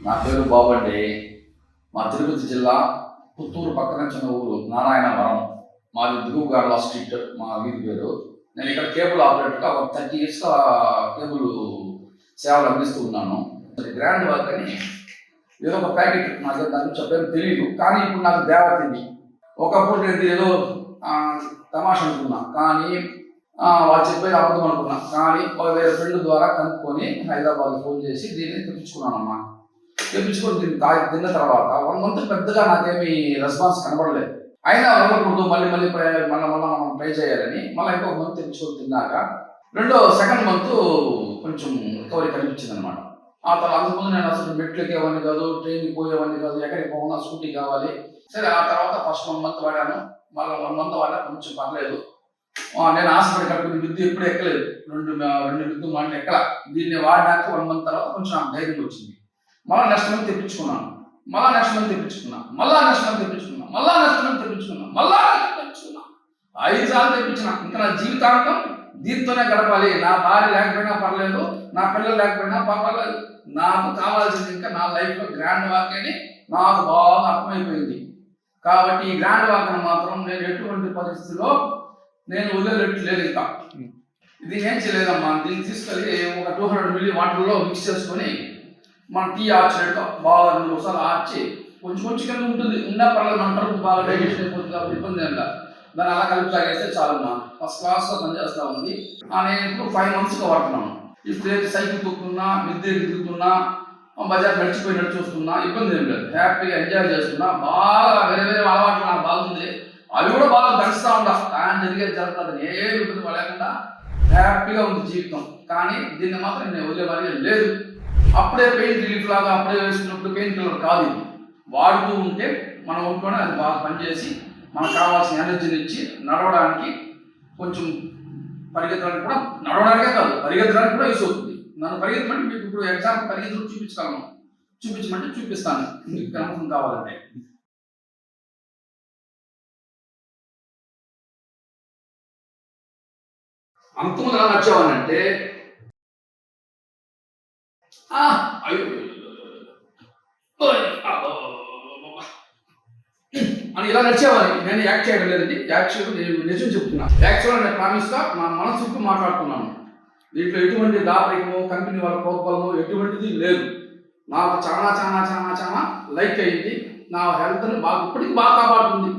నా పేరు బాబు అండి. మా తిరుపతి జిల్లా పుత్తూరు పక్కన చిన్న ఊరు నారాయణవరం. మాది దిగువగాడ్ల స్ట్రీట్ మా వీధి పేరు. నేను ఇక్కడ కేబుల్ ఆపరేటర్గా ఒక 30 ఇయర్స్గా కేబుల్ సేవలు అందిస్తూ ఉన్నాను. గ్రాండ్ వర్క్ అని ఏదో ఒక ప్యాకెట్ నాకు దాని చెప్పేది తెలియదు, కానీ ఇప్పుడు నాకు దేవతింది. ఒకప్పుడు నేను ఏదో తమాషా అనుకున్నా, కానీ వాళ్ళు చెప్పేది అబద్ధం అనుకున్నా. కానీ వేరే ఫ్రెండ్ ద్వారా కనుక్కొని హైదరాబాద్ ఫోన్ చేసి దీన్ని తెప్పించుకున్నానమ్మా. తెప్పించుకొని దీన్ని తిన్న తర్వాత 1 మంత్ పెద్దగా నాకేమీ రెస్పాన్స్ కనబడలేదు. అయినా వదలకూడదు, మళ్ళీ మనం ట్రై చేయాలని మళ్ళీ ఇంకొక మంత్ తెప్పించుకొని తిన్నాక సెకండ్ మంత్ కొంచెం రికవరీ కనిపించింది అనమాట. ఆ తర్వాత అంతకుముందు నేను అసలు మెట్లు ఎక్కేవాడిని కాదు, ట్రైన్కి పోయేవాడిని కాదు, ఎక్కడికి పోవాలన్నా స్కూటీ కావాలి. సరే, ఆ తర్వాత ఫస్ట్ 1 మంత్ వాడాను, మళ్ళీ 1 మంత్ వాడా కొంచెం పర్లేదు. నేను హాస్పిటల్ కట్టుకుని విద్యు ఎప్పుడు ఎక్కలేదు, రెండు విద్యు మాటలు ఎక్కల. దీన్ని వాడినాక 1 మంత్ తర్వాత కొంచెం నాకు ధైర్యం వచ్చింది. మళ్ళీ నెక్స్ట్ మంత్ తెప్పించుకున్నాను, మళ్ళీ నెక్స్ట్ మంత్ తెప్పించుకున్నా, మళ్ళీ నెక్స్ట్ మంత్ తెప్పించుకున్నా, మళ్ళీ నెక్స్ట్ మంత్ తెప్పించుకున్నా, మళ్ళీ తెప్పించుకున్నా. 5 సార్లు తెప్పించిన. ఇంకా నా జీవితాంతం దీంతోనే గడపాలి. నా భార్య లేకపోయినా పర్లేదు, నా పిల్లలు లేకపోయినా పర్వాలేదు, నాకు కావాల్సింది ఇంకా నా లైఫ్లో గ్రాండ్ వాక్ అని నాకు బాగా అర్థమైపోయింది. కాబట్టి ఈ గ్రాండ్ వాక్ మాత్రం నేను ఎటువంటి పరిస్థితిలో నేను వదిలేట్టు లేదు. ఇంకా ఇది ఏం చేయలేదమ్మా, దీన్ని తీసుకెళ్ళి ఒక 200 మిల్లీ వాటర్లో మిక్స్ చేసుకొని మన టీ ఆర్చినట్టు బాగా 2 నిమిషాలు ఆర్చి కొంచెం కింద ఉంటుంది, ఉన్న పర్లేదు, మన కడుపు బాగా డైజెషన్ అయిపోతుంది కాబట్టి ఇబ్బంది ఏం లేదు. దాన్ని అలా కలిపి తాగేస్తే చాలమ్మా, ఫస్ట్ క్లాస్లో పనిచేస్తూ ఉంది. నేను ఇప్పుడు 5 మంత్స్గా వాడుతున్నాను. ఇప్పుడు ఏది సైకిల్ తొక్కుతున్నా, మిద్దె తిరుగుతున్నా, బజార్ నడిచిపోయి చూస్తున్నా, ఇబ్బంది ఏం లేదు, హ్యాపీగా ఎంజాయ్ చేస్తున్నా. బాగా వేరే అలవాట్లు నాకు బాగుంది, అవి కూడా బాగా దంచుతూ ఉంటా. ఆయన జరిగేది జరుగుతుంది, ఏ ఇబ్బంది పడలేకుండా హ్యాపీగా ఉంది జీవితం. కానీ దీన్ని మాత్రం నేను వదిలేవాడి లేదు. అప్పుడే పెయిన్ రిలీఫ్ లాగా అప్పుడే వేసుకున్నప్పుడు పెయిన్ కిల్లర్ కాదు ఇది. వాడుతూ ఉంటే మన ఒంట్లోనే అది బాగా పనిచేసి మనకు కావాల్సిన ఎనర్జీని ఇచ్చి నడవడానికి, కొంచెం పరిగెత్తడానికి కూడా, నడవడానికే కాదు పరిగెత్తడానికి కూడా యూస్ అవుతుంది. నన్ను పరిగెత్తమంటే మీకు ఇప్పుడు ఎగ్జాంపుల్ పరిగెత్తడం చూపించగలను, చూపించమంటే చూపిస్తాను మీకు కనపడం కావాలంటే. అంతకుముందు ఎలా నచ్చేవానంటే అని ఇలా నడిచేవాడిని. నేను యాక్ట్ చేయడం లేదండి, యాక్చువల్ నిజం చెప్తున్నా. యాక్చువల్ నేను ప్రామిస్గా నా మనసుకు మాట్లాడుతున్నాను. దీంట్లో ఎటువంటి దాపరికము, కంపెనీ వాళ్ళ ప్రోత్బలము ఎటువంటిది లేదు. నాకు చాలా లైక్ అయింది. నా హెల్త్ని ఇప్పటికీ బాగా కాపాడుతుంది.